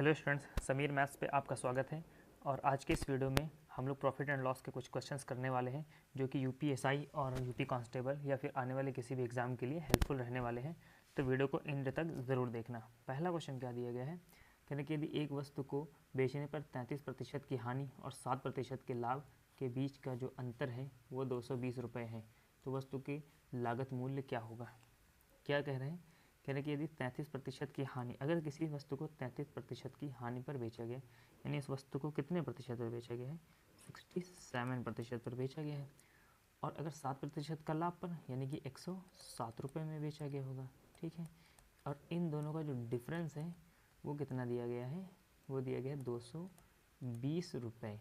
Hello students, Sameer maths पे आपका स्वागत है। और आज के इस वीडियो में हम लोग प्रॉफिट एंड लॉस के कुछ क्वेश्चंस करने वाले हैं जो कि यूपीएसआई और यूपी कांस्टेबल या फिर आने वाले किसी भी एग्ज़ाम के लिए हेल्पफुल रहने वाले हैं। तो वीडियो को एंड तक ज़रूर देखना। पहला क्वेश्चन क्या दिया गया है, कहने कि यदि एक वस्तु को बेचने पर 33% की हानि और 7% के लाभ के बीच का जो अंतर है वो 220 रुपये है, तो वस्तु की लागत मूल्य क्या होगा। क्या कह रहे हैं, कह रहे हैं कि यदि 33% की हानि, अगर किसी वस्तु को 33% की हानि पर बेचा गया, यानी इस वस्तु को कितने प्रतिशत पर बेचा गया है, 67% पर बेचा गया है। और अगर 7% का लाभ पर, यानी कि 107 रुपये में बेचा गया होगा। ठीक है, और इन दोनों का जो डिफरेंस है वो कितना दिया गया है, वो दिया गया है 220 रुपये।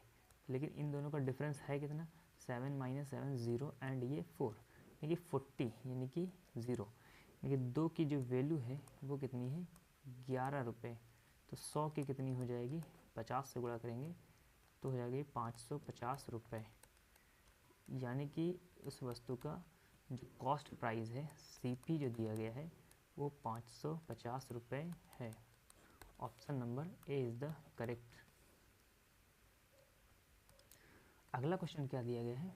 लेकिन इन दोनों का डिफरेंस है कितना, 7 - 7 0 एंड ये 4, यानी कि 40, यानी कि 0। लेकिन 2 की जो वैल्यू है वो कितनी है, 11 रुपये। तो 100 की कितनी हो जाएगी, 50 से गुणा करेंगे तो हो जाएगी 550 रुपये। यानी कि उस वस्तु का जो कॉस्ट प्राइस है, सीपी जो दिया गया है वो 550 रुपये है। Option number A is the correct. अगला क्वेश्चन क्या दिया गया है,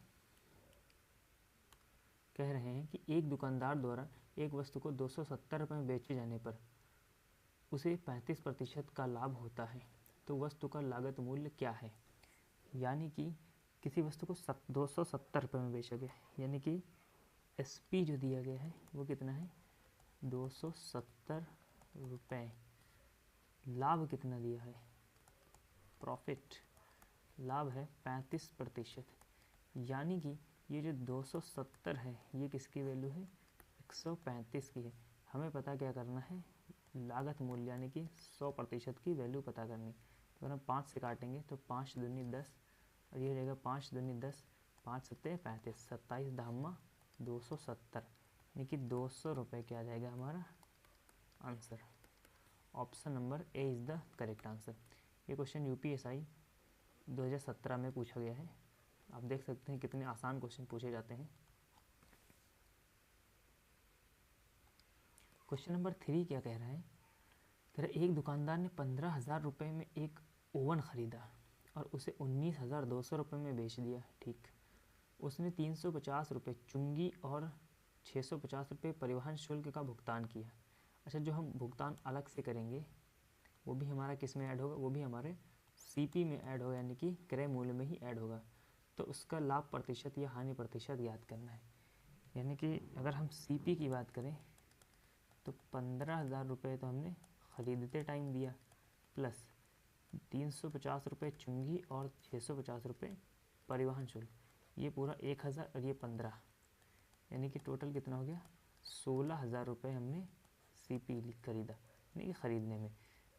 कह रहे हैं कि एक दुकानदार द्वारा एक वस्तु को 270 रुपये में बेचे जाने पर उसे 35% का लाभ होता है, तो वस्तु का लागत मूल्य क्या है। यानी कि किसी वस्तु को 270 रुपये में बेचा गया, यानी कि एसपी जो दिया गया है वो कितना है, 270 रुपये। लाभ कितना दिया है, प्रॉफिट, लाभ है 35%। यानी कि ये जो 270 है ये किसकी वैल्यू है, 135 की है। हमें पता क्या करना है, लागत मूल्य, यानी कि 100% की वैल्यू पता करनी। तो अगर हम 5 से काटेंगे तो 5 दूनी 10, और ये रहेगा 5 दूनी 10, 5 सत्ते 35, 27 धामा 270, यानी कि 200 रुपये क्या आ जाएगा हमारा answer. Option number A is the correct answer. ये क्वेश्चन यूपीएसआई 2017 में पूछा गया है। आप देख सकते हैं कितने आसान क्वेश्चन पूछे जाते हैं। क्वेश्चन नंबर 3 क्या कह रहा है, कह रहा है एक दुकानदार ने 15,000 रुपये में एक ओवन ख़रीदा और उसे 19,200 रुपये में बेच दिया। ठीक, उसने 350 रुपये चुंगी और 650 रुपये परिवहन शुल्क का भुगतान किया। अच्छा, जो हम भुगतान अलग से करेंगे वो भी हमारा किस में ऐड होगा, वो भी हमारे सीपी में ऐड होगा, यानी कि क्रय मूल्य में ही ऐड होगा। तो उसका लाभ प्रतिशत या हानि प्रतिशत याद करना है। यानी कि अगर हम सीपी की बात करें तो 15,000 रुपये तो हमने ख़रीदते टाइम दिया, प्लस 350 रुपये चुंगी और 650 रुपये परिवहन शुल्क, ये पूरा 1,000 और ये 15, यानी कि टोटल कितना हो गया, 16,000 रुपये हमने सीपी खरीदा, यानी कि ख़रीदने में।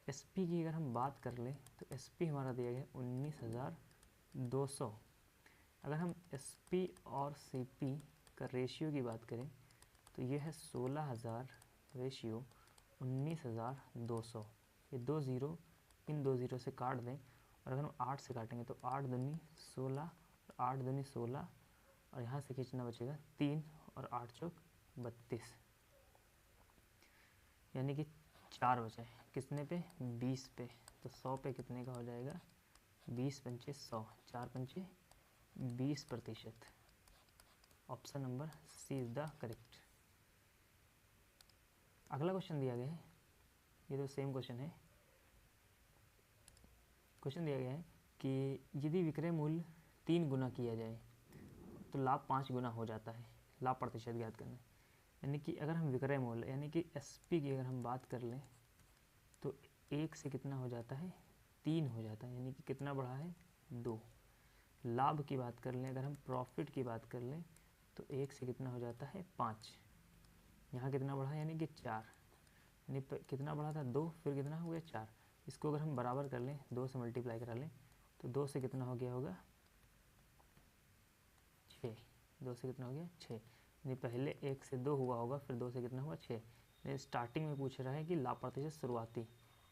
एसपी की अगर हम बात कर लें तो एसपी हमारा दिया गया 19,200। अगर हम एसपी और सीपी का रेशियो की बात करें तो ये है 16,000 रेशियो 19,200। ये 2 ज़ीरो, इन 2 ज़ीरो से काट दें, और अगर हम 8 से काटेंगे तो 8 दूनी 16 और 8 दूनी 16, और यहाँ से खींचना बचेगा 3 और 8 चौक 32, यानी कि 4 बचे कितने पे, 20 पे। तो 100 पे कितने का हो जाएगा, 20 पंचे 100, 4 पंचे 20%। Option number C is the correct. अगला क्वेश्चन दिया गया है, ये तो सेम क्वेश्चन है। क्वेश्चन दिया गया है कि यदि विक्रय मूल्य 3 गुना किया जाए तो लाभ 5 गुना हो जाता है। लाभ प्रतिशत ज्ञात करना है। यानी कि अगर हम विक्रय मूल्य, यानी कि एसपी की अगर हम बात कर लें तो 1 से कितना हो जाता है, 3 हो जाता है, यानी कि कितना बढ़ा है, 2। लाभ की बात कर लें, अगर हम प्रॉफिट की बात कर लें तो 1 से कितना हो जाता है, 5। यहाँ कितना बढ़ा, यानी कि 4, यानी कितना बढ़ा था, 2, फिर कितना हो गया, 4। इसको अगर हम बराबर कर लें, 2 से मल्टीप्लाई करा लें तो 2 से कितना हो गया होगा, 6। 2 से कितना हो गया, 6। यानी पहले 1 से 2 हुआ होगा, फिर 2 से कितना हुआ, 6। यानी स्टार्टिंग में पूछ रहा है कि लाभ प्रतिशत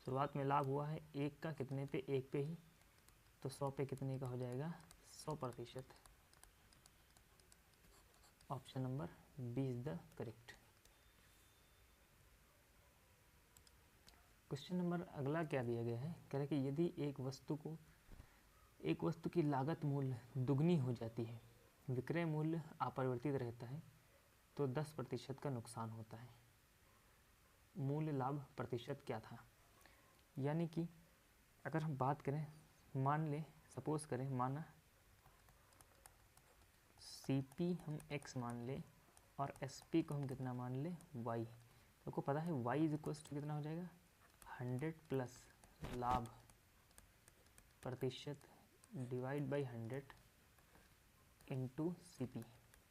शुरुआत में लाभ हुआ है 1 का, कितने पे, 1 पे ही, तो 100 पे कितने का हो जाएगा, 100%। Option number B is the correct. Question number अगला क्या दिया गया है, कह रहा है कि यदि एक वस्तु की लागत मूल्य दुगनी हो जाती है, विक्रय मूल्य अपरिवर्तित रहता है, तो 10% का नुकसान होता है। मूल्य लाभ प्रतिशत क्या था? यानी कि अगर हम बात करें, मान ले, सपोज करें, माना CP हम x मान ले और SP को हम कितना मान ले, y। तो आपको पता है y इज इक्वल्स टू कितना हो जाएगा, 100 प्लस लाभ प्रतिशत divide by 100 into CP।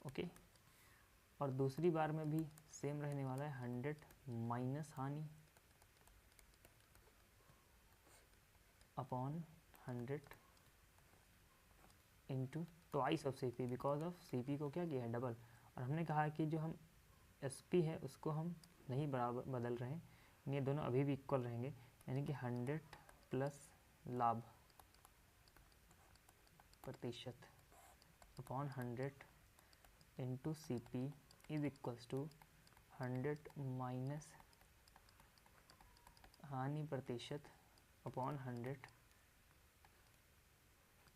Okay, और दूसरी बार में भी सेम रहने वाला है, 100 माइनस हानि upon 100 into twice of CP, because of CP को क्या किया है, डबल। और हमने कहा कि जो हम SP है उसको हम नहीं बराबर बदल रहे हैं, ये दोनों अभी भी इक्वल रहेंगे, यानी कि 100 प्लस लाभ प्रतिशत upon 100 into CP is equals to 100 minus हानि प्रतिशत upon 100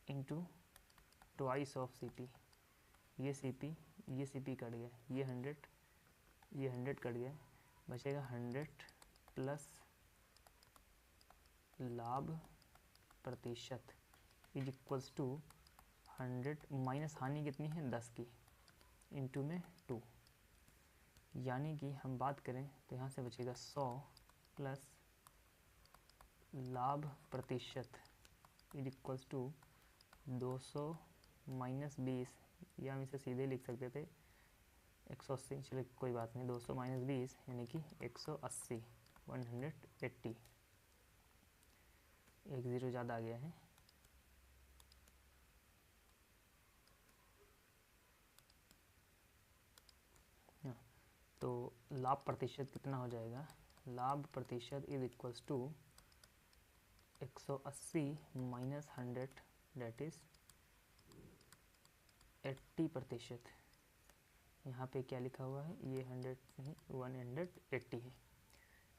into twice of CP। ये CP कट गया, ये 100 कट गया, बचेगा 100 प्लस लाभ प्रतिशत इज इक्वल्स टू 100 माइनस हानि कितनी है, 10 की, इंटू में 2। यानी कि हम बात करें तो यहाँ से बचेगा 100 प्लस लाभ प्रतिशत इज इक्वल्स टू 200 माइनस 20, या हम इसे सीधे लिख सकते थे 180, चलिए कोई बात नहीं, 200 माइनस 20 यानी कि 180, 180, एक ज़ीरो ज़्यादा आ गया है। तो लाभ प्रतिशत कितना हो जाएगा, लाभ प्रतिशत is equals to 180 minus 100 that is 80%। यहाँ पे क्या लिखा हुआ है, ये 100 नहीं 180 है।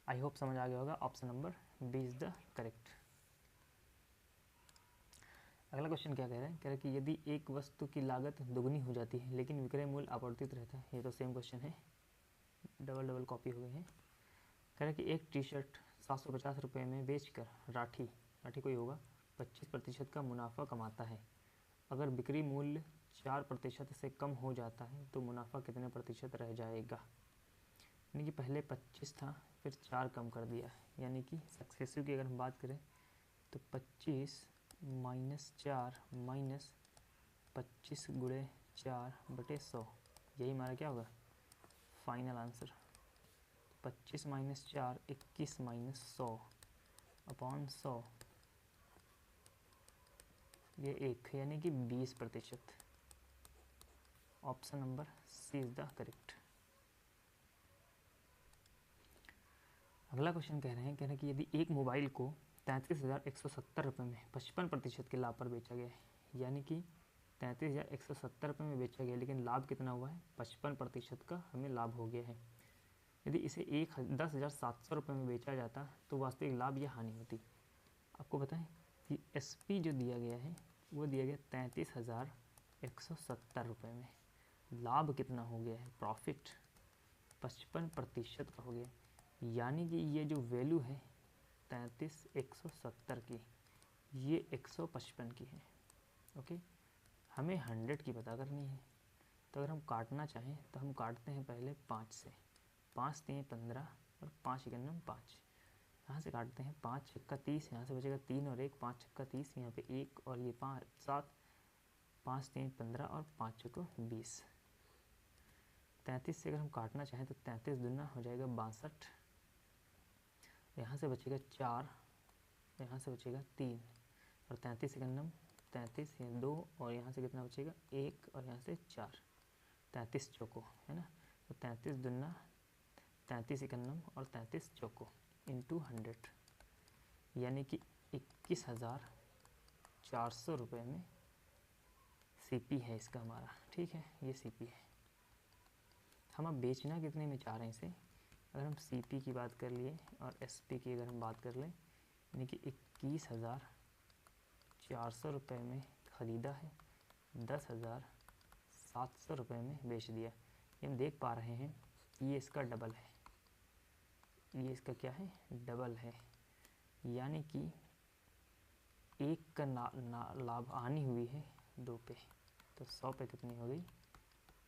आई होप समझ आ गया होगा। Option number B is the correct. अगला क्वेश्चन क्या कह रहा है, कह रहा है कि यदि एक वस्तु की लागत दुगनी हो जाती है लेकिन विक्रय मूल्य अपरिवर्तित रहता है, ये तो सेम क्वेश्चन है, डबल कॉपी हो गई है। कह रहा है कि एक टी-शर्ट 750 रुपये में बेचकर राठी कोई होगा 25% का मुनाफा कमाता है। अगर बिक्री मूल्य 4% से कम हो जाता है तो मुनाफा कितने प्रतिशत रह जाएगा? यानी कि पहले 25 था, फिर 4 कम कर दिया, यानी कि सक्सेसिव की अगर हम बात करें तो 25 माइनस 4 माइनस 25 गुणे 4/100, यही हमारा क्या होगा final answer. 25 minus 4 21 minus 100 upon 100, ये 1, यानी कि 20%। Option number C is the correct. अगला क्वेश्चन कह रहे हैं कि यदि एक मोबाइल को 33,170 रुपये में 55% के लाभ पर बेचा गया है, यानी कि 33,170 रुपये में बेचा गया, लेकिन लाभ कितना हुआ है, 55% का हमें लाभ हो गया है। यदि इसे 10,700 रुपये में बेचा जाता तो वास्तविक लाभ या हानि होती? आपको बताएं कि SP जो दिया गया है वो दिया गया 33,170 रुपये में, लाभ कितना हो गया है, प्रॉफिट 55% का हो गया, यानी कि ये जो वैल्यू है 33,170 की, ये 155 की है। ओके, हमें 100 की पता करनी है, तो अगर हम काटना चाहें तो हम काटते हैं पहले 5 से, 5 3 15 और 5 1 5, यहाँ से काटते हैं 5 छक्का 30, यहाँ से बचेगा 3 और 1, 5 छक्का 30, यहाँ पे 1 और ये 5 7, 5 3 15 और 5 चौको 20। 33 से अगर हम काटना चाहें तो 33 दूना हो जाएगा 62, यहाँ से बचेगा 4, यहाँ से बचेगा 3, और 33 1 33, यहाँ 2, और यहाँ से कितना बचेगा 1, और यहाँ से 4, 33 चौको है ना। तो 33 दूना 33 1 और 33 चौको इंटू 100, यानी कि 21,400 रुपये में CP है इसका हमारा। ठीक है, ये CP है। हम अब बेचना कितने में चाह रहे हैं इसे, अगर हम CP की बात कर लिए और SP की अगर हम बात कर लें, यानी कि 21,400 रुपये में ख़रीदा है, 10,700 रुपये में बेच दिया। ये हम देख पा रहे हैं कि ये इसका डबल है, ये इसका क्या है, डबल है। यानी कि एक का लाभ हानि हुई है 2 पे, तो 100 पे कितनी हो गई,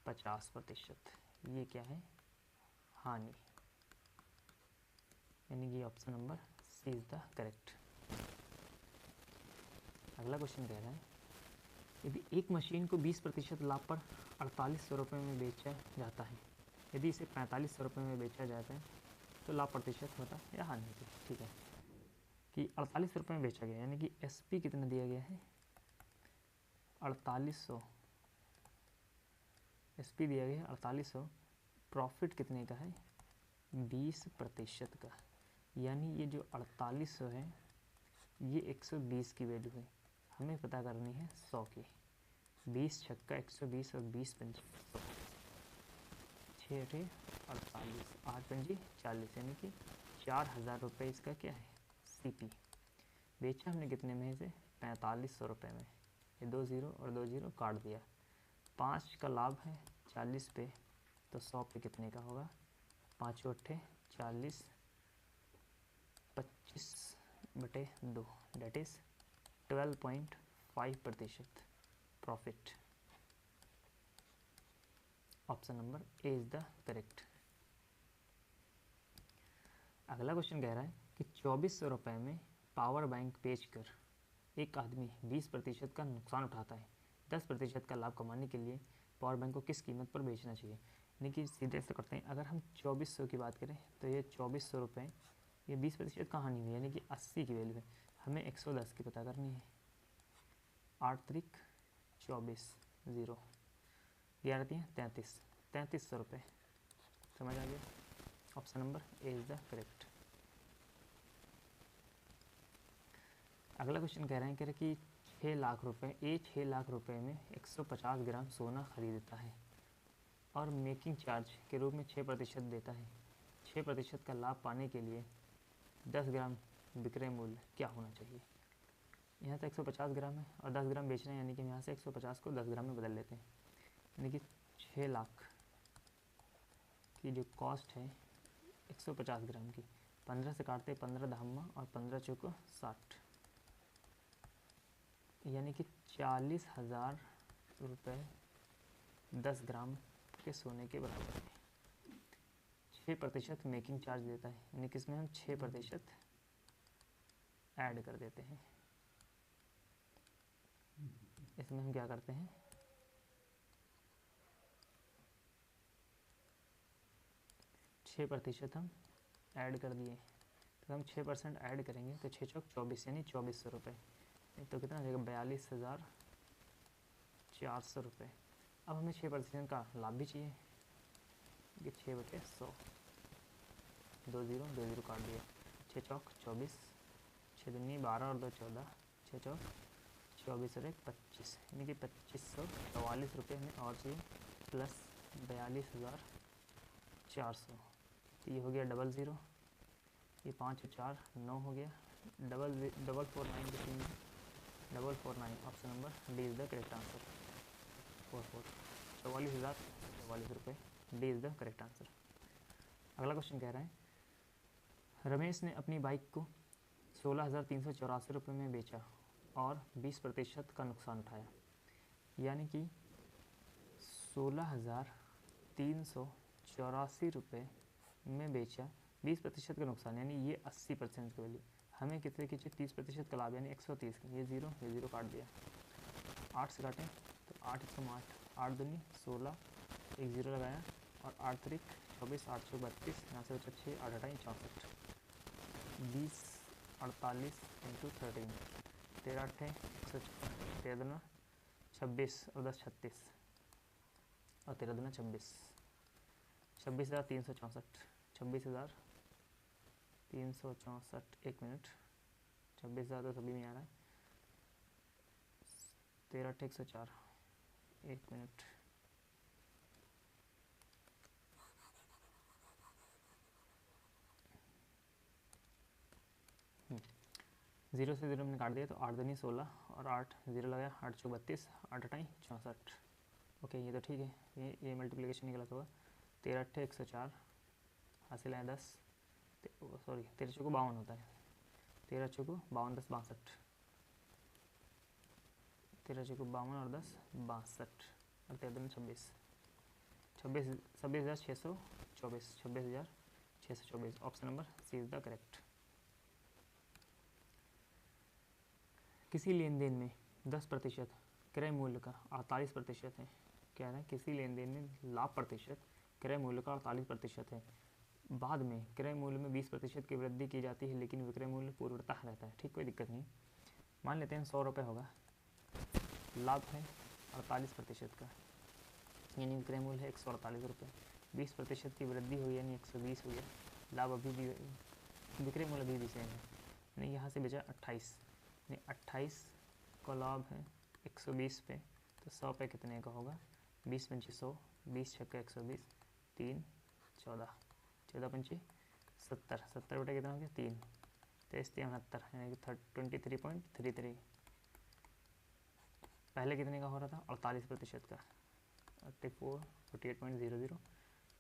50%। ये क्या है, हानि। यानी कि option number C is the correct. अगला क्वेश्चन कह रहा है, यदि एक मशीन को 20% लाभ पर 4800 रुपये में बेचा जाता है, यदि इसे 4500 रुपये में बेचा जाता है तो लाभ प्रतिशत होता है या हानि होती है। ठीक है, कि 48 रुपये में बेचा गया, यानी कि SP कितना दिया गया है, 4800, SP दिया गया है 4800, प्रॉफिट कितने का है, 20% का। यानी ये जो 4800 है ये 120 की वैल्यू है, हमें पता करनी है 100 की। 20 छक्का 120 और 20 पंजी 100, 6 रे 48, 8 पंजी 40, यानी कि 4000 रुपये इसका क्या है, CP। बेचा हमने कितने में से, 4500 रुपये में। ये 2 ज़ीरो और 2 ज़ीरो काट दिया, 5 का लाभ है 40 पे, तो 100 पे कितने का होगा, 5 अट्ठे 40, 25/2, that is 12.5% profit. Option number A is the correct. अगला क्वेश्चन कह रहा है कि 2400 रुपये में पावर बैंक बेचकर एक आदमी 20% का नुकसान उठाता है, 10% का लाभ कमाने के लिए पावर बैंक को किस कीमत पर बेचना चाहिए। यानी कि सीधे से करते हैं, अगर हम 2400 की बात करें तो ये 2400 रुपये, ये 20% का हानि हुई, यानी कि 80 की वैल्यू है, हमें 110 की पता करनी है। 8 तरीक 24, 0, 11 3 33, 3300 रुपये। समझ आ गया, option number A is the correct. अगला क्वेश्चन कह रहे हैं कि 6 लाख रुपए, 6 लाख रुपए में 150 ग्राम सोना खरीदता है और मेकिंग चार्ज के रूप में 6% देता है। 6% का लाभ पाने के लिए 10 ग्राम विक्रय मूल्य क्या होना चाहिए। यहाँ तो 150 ग्राम है और 10 ग्राम बेचना है, यानी कि यहाँ से 150 को 10 ग्राम में बदल लेते हैं। यानी कि 6 लाख की जो कॉस्ट है 150 ग्राम की, 15 से काटते 15 धामा और 15 चौको 60, यानी कि 40,000 रुपये 10 ग्राम के सोने के बराबर है। 6% मेकिंग चार्ज देता है, यानी कि इसमें हम 6% ऐड कर देते हैं। इसमें हम क्या करते हैं, 6% हम ऐड कर दिए, तो हम 6% ऐड करेंगे तो 6 चौक 24, यानी 2400 रुपये, तो कितना आ जाएगा, 42,400 रुपये। अब हमें 6% का लाभ भी चाहिए, कि 6/100, 2 ज़ीरो 2 ज़ीरो काट दिया, 6 चौक 24, 6 दूनी 12 और 2 14, 6 चौक 24 और 1 25, यानी कि 2544 रुपये हमें और चाहिए, प्लस 42,400। तो ये हो गया 00, ये 5 और 4 9 हो गया, 449 के 3 449, option number D is the correct answer. 44,044 रुपये, D is the correct answer. अगला क्वेश्चन कह रहा है, रमेश ने अपनी बाइक को 16,384 रुपये में बेचा और 20% का नुकसान उठाया, यानी कि 16,384 रुपये में बेचा, 20% का नुकसान, यानी ये 80% की वैल्यू। हमें कितने की चाहिए, 30% का लाभ, यानी 130 की। ये ज़ीरो काट दिया, 8 से काटें तो 8 108, 8 दूनी 16, 1 ज़ीरो लगाया और 8 तरीक 24, 8 चौक 32, यहाँ से बचा 6, 8 अठाई 64, 20 48 इंटू 13, 13 अट्ठे 154, 13 दूना 26 और 10 36 और 13 दूना 26, 26,364, 26,364, 1 मिनट, 26,000 तो सभी में आ रहा है, 13 अट्ठे 104, 1 मिनट, 0 से 0 हमने काट दिया तो 8 दूनी 16 और 8 0 लगाया, 8 चौक 32, 8 अठाई 64। ओके, ये तो ठीक है, ये मल्टीप्लिकेशन निकला होगा। 13 अट्ठे 104, हासिल है 10, सॉरी 13 चौको 52 होता है, 13 चौको 52 10 62, 13 चौको 52 और 10 62 और 13 दूनी 26, 26,624, 26,624। Option number C is the correct. किसी लेन देन में 10% क्रय मूल्य का 48% है। कह रहे हैं किसी लेन देन में लाभ प्रतिशत क्रय मूल्य का 48% है, बाद में क्रय मूल्य में 20% की वृद्धि की जाती है, लेकिन विक्रय मूल्य पूर्वतः रहता है। ठीक, कोई दिक्कत नहीं। मान लेते हैं 100 रुपये होगा, लाभ है 48% का, यानी विक्रय मूल्य है 148 रुपये, 20% की वृद्धि हुई यानी 120 हो गया, लाभ अभी भी, विक्रय मूल्य अभी भी सेम है, यानी यहाँ से बचा 28, यानी 28 का लाभ है 120 पे, तो 100 पे कितने का होगा, 20 पंचे 100, 20 छक्का 120, 3 14, 14 पंचे 70, 70 बटे कितना हो गया 3, 23 69, यानी कि 23.33। पहले कितने का हो रहा था 48% का, 48.00,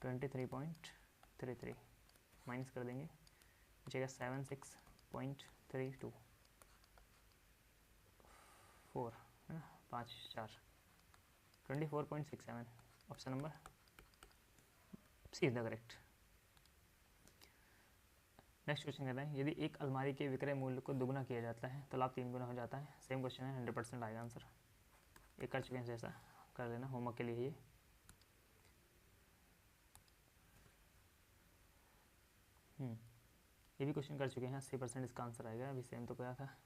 23.33 माइनस कर देंगे, बचेगा 76.32 4 है ना, 5 4 24.67। Option number C is the correct. Next question कहता है यदि एक अलमारी के विक्रय मूल्य को दुगुना किया जाता है तो लाभ 3 गुना हो जाता है। सेम क्वेश्चन है, 100% आएगा आंसर। ये कर चुके हैं, जैसा कर लेना होमवर्क के लिए। ये भी क्वेश्चन कर चुके हैं, 80% इसका आंसर आएगा। अभी सेम तो क्या था,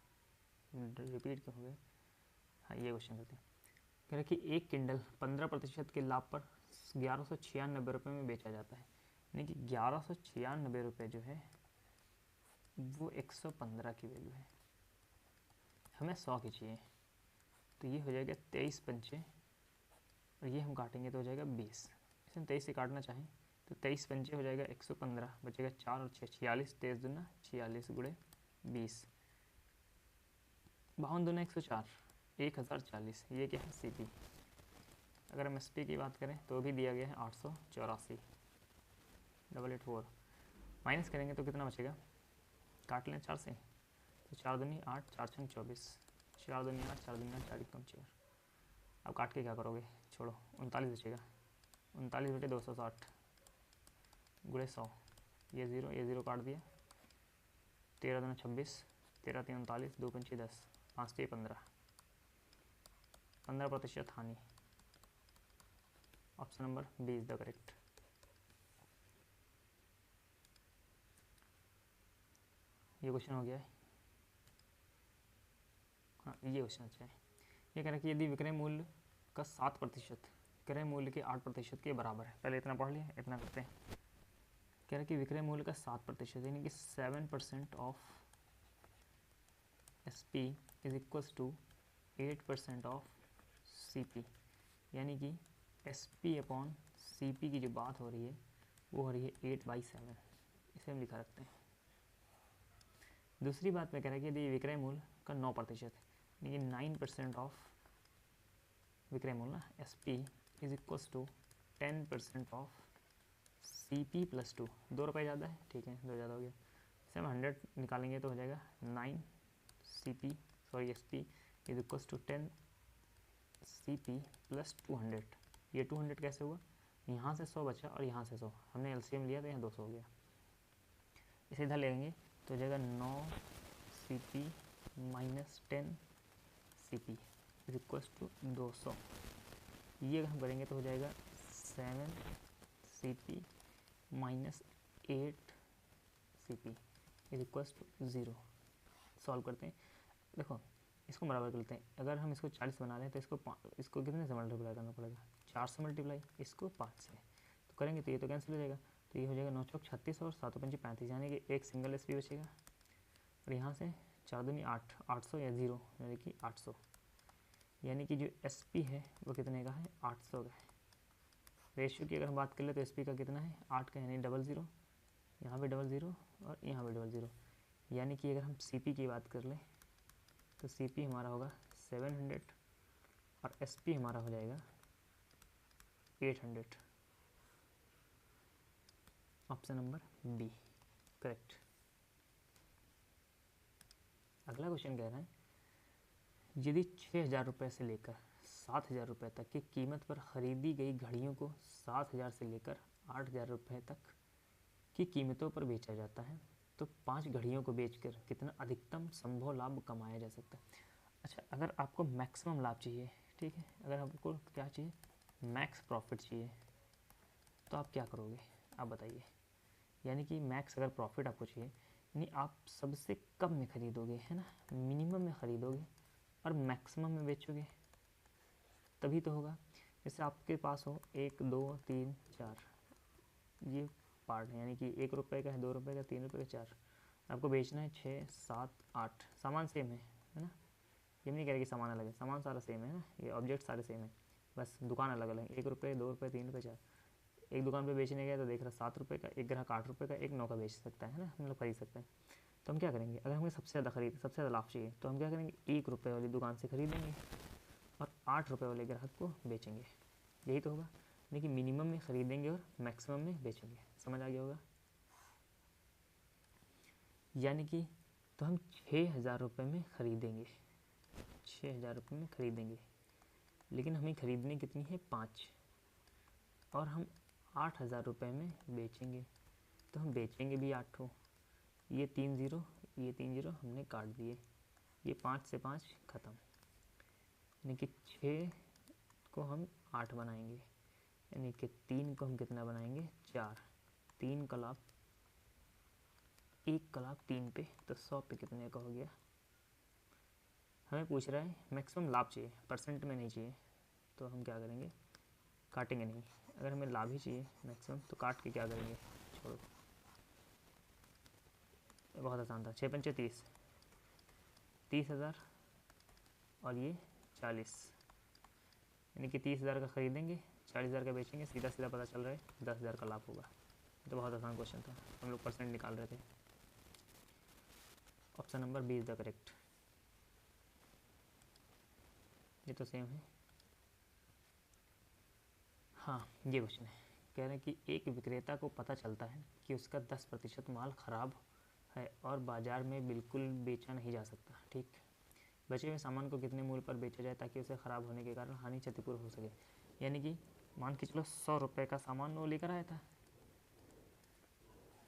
रिपीट क्यों हो गए। हाँ, ये क्वेश्चन करते हैं। कह रहे कि एक किंडल 15% के लाभ पर 1196 रुपये में बेचा जाता है, यानी कि 1196 रुपये जो है वो 115 की वैल्यू है, हमें 100 की चाहिए, तो ये हो जाएगा 23 पंचे, और ये हम काटेंगे तो हो जाएगा 20। इसे हम 23 से काटना चाहें तो 23 पंचे हो जाएगा 115, बचेगा 4 और 6 46, 23 दूना 46 गुणे 20, 52 दूना 104, 1040। ये क्या है सीपी। अगर हम एसपी की बात करें तो भी दिया गया है 884, 884 माइनस करेंगे तो कितना बचेगा, काट लें 4 से, तो 4 दूनी 8, 4 छंग 24, 4 दूनी 8, 4 दूनी 8, 4 कम 4। अब काट के क्या करोगे, छोड़ो, 39 बचेगा, 39 बटे 260 गुणे 100, ये 0 काट दिया, 13 दूना 26, 13 3 39, 2 पंची 10, 5 3 15, 15% हानि। Option number B is the correct. ये क्वेश्चन हो गया है। हाँ, ये क्वेश्चन अच्छा है। ये कह रहा है कि यदि विक्रय मूल्य का 7% क्रय मूल्य के 8% के बराबर है, पहले इतना पढ़ लिया, इतना करते हैं। कह रहा है कि विक्रय मूल्य का 7% यानी कि 7% of SP is equals to 8% of CP, यानी कि SP अपॉन CP की जो बात हो रही है वो हो रही है 8/7, इसे हम लिखा रखते हैं। दूसरी बात में कह रहा है कि यदि विक्रय मूल्य का 9% यानी कि 9% ऑफ विक्रय मूल्य ना SP is equals to 10% of CP plus 2, 2 रुपये ज़्यादा है, ठीक है, 2 ज़्यादा हो गया, इसे हम 100 निकालेंगे तो हो जाएगा 9 SP is equals to 10 CP plus 200। ये 200 कैसे हुआ, यहाँ से 100 बचा और यहाँ से 100, हमने एलसीएम लिया तो यहाँ 200 हो गया, इसे इधर लेंगे तो हो जाएगा 9 CP minus 10 CP is equals to 200। ये अगर हम करेंगे तो हो जाएगा 7 CP minus 8 CP is equals to 0। Solve करते हैं, देखो इसको बराबर कर लेते हैं। अगर हम इसको 40 बना रहे हैं तो इसको कितने से मल्टीप्लाई करना पड़ेगा, 4 से मल्टीप्लाई, इसको 5 से, तो करेंगे तो ये तो कैंसिल हो जाएगा, तो ये हो जाएगा 9 चौक 36 और 7 पंची 35, यानी कि एक सिंगल SP बचेगा, और यहाँ से 4 दूनी 8, 800 या 0 यानी कि 800, यानी कि जो SP है वो कितने का है, 800 का है। रेशियो की अगर हम बात कर ले तो SP का कितना है, 8 का, यानी 00, यहाँ पे 00 और यहाँ पे 00, यानी कि अगर हम CP की बात कर लें तो CP हमारा होगा 700 और SP हमारा हो जाएगा 800। Option number B correct. अगला क्वेश्चन कह रहा है यदि 6,000 रुपये से लेकर 7,000 रुपये तक की कीमत पर खरीदी गई घड़ियों को 7,000 से लेकर 8,000 रुपये तक की कीमतों पर बेचा जाता है तो 5 घड़ियों को बेचकर कितना अधिकतम संभव लाभ कमाया जा सकता है। अच्छा, अगर आपको मैक्सिमम लाभ चाहिए, ठीक है, अगर आपको क्या चाहिए, मैक्स प्रॉफिट चाहिए, तो आप क्या करोगे, आप बताइए। यानी कि मैक्स अगर प्रॉफिट आपको चाहिए, यानी आप सबसे कम में ख़रीदोगे, है ना, मिनिमम में ख़रीदोगे और मैक्सिमम में बेचोगे, तभी तो होगा। जैसे आपके पास हो 1 2 3 4 ये पार्ट है, यानी कि 1 रुपये का है, 2 रुपये का, 3 रुपये का, 4, आपको बेचना है 6 7 8, सामान सेम है ना, ये नहीं कह रहे कि सामान अलग है, सामान सारा सेम है ना, ये ऑब्जेक्ट सारे सेम है, बस दुकान अलग अलग है। 1 रुपये 2 रुपये 3 रुपये 4, एक दुकान पे बेचने गया तो देख रहा 7 रुपये का, एक ग्राहक 8 रुपये का, एक 9 का बेच सकता है ना, मतलब खरीद सकते हैं। तो हम क्या करेंगे, अगर हमें सबसे ज़्यादा लाभ चाहिए तो हम क्या करेंगे, 1 रुपये वाली दुकान से खरीदेंगे और 8 रुपये वाले ग्राहक को बेचेंगे, यही तो होगा। लेकिन मिनिमम में ख़रीदेंगे और मैक्सिमम में बेचेंगे, समझ आ गया होगा। यानी कि तो हम 6,000 रुपये में ख़रीदेंगे, 6,000 रुपये में ख़रीदेंगे, लेकिन हमें ख़रीदनी कितनी है, 5, और हम 8,000 रुपये में बेचेंगे, तो हम बेचेंगे भी 8 हो, ये 3 ज़ीरो, ये 3 ज़ीरो हमने काट दिए, ये 5 से 5 ख़त्म, यानी कि 6 को हम 8 बनाएंगे, यानी कि 3 को हम कितना बनाएंगे, 4, 3 का लाभ, 1 का लाभ 3 पे, तो 100 पे कितने का हो गया। हमें पूछ रहा है मैक्सिमम लाभ चाहिए, परसेंट में नहीं चाहिए, तो हम क्या करेंगे, काटेंगे नहीं। अगर हमें लाभ ही चाहिए मैक्सिमम तो काट के क्या करेंगे, छोड़ो, बहुत आसान था। 6 पंचे 30, 30,000 और ये 40, यानी कि 30,000 का ख़रीदेंगे, 40,000 का बेचेंगे, सीधा सीधा पता चल रहा है 10,000 का लाभ होगा। तो बहुत आसान क्वेश्चन था, हम लोग परसेंट निकाल रहे थे। Option number B is the correct. ये तो सेम है। हाँ, ये क्वेश्चन है, कह रहे हैं कि एक विक्रेता को पता चलता है कि उसका 10% माल ख़राब है और बाज़ार में बिल्कुल बेचा नहीं जा सकता, ठीक। बचे हुए सामान को कितने मूल्य पर बेचा जाए ताकि उसे ख़राब होने के कारण हानि क्षतिपूर्ति हो सके। यानी कि मान के चलो 100 रुपये का सामान वो लेकर आया था,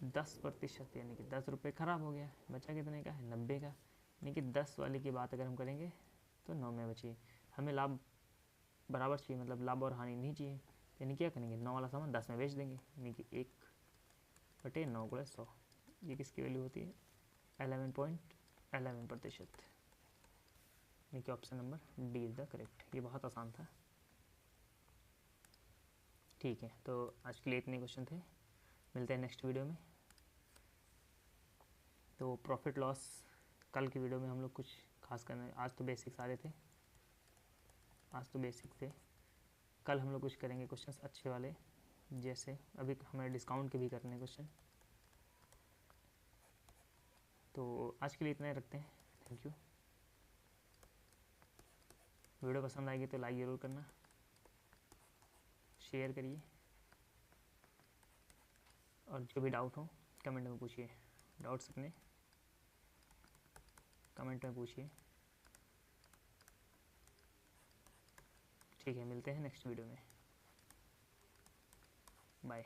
10%, यानी कि 10 रुपये ख़राब हो गया, बचा कितने का है, 90 का। यानी कि 10 वाले की बात अगर हम करेंगे तो 9 में बची। हमें लाभ बराबर चाहिए, मतलब लाभ और हानि नहीं चाहिए, यानी क्या करेंगे, 9 वाला सामान 10 में बेच देंगे, यानी कि 1/9 × 100, ये किसकी वैल्यू होती है, 11.11%, यानी कि option number D is the correct. ये बहुत आसान था, ठीक है। तो आज के लिए इतने क्वेश्चन थे, मिलते हैं नेक्स्ट वीडियो में। तो प्रॉफिट लॉस कल की वीडियो में हम लोग कुछ खास करना, आज तो बेसिक्स आ रहे थे, आज तो बेसिक थे, कल हम लोग कुछ करेंगे क्वेश्चंस अच्छे वाले, जैसे अभी हमें डिस्काउंट के भी करने हैं क्वेश्चन। तो आज के लिए इतना ही रखते हैं, थैंक यू। वीडियो पसंद आएगी तो लाइक ज़रूर करना, शेयर करिए, और जो भी डाउट हो कमेंट में पूछिए, डाउट्स अपने कमेंट में पूछिए, ठीक है। मिलते हैं नेक्स्ट वीडियो में, बाय।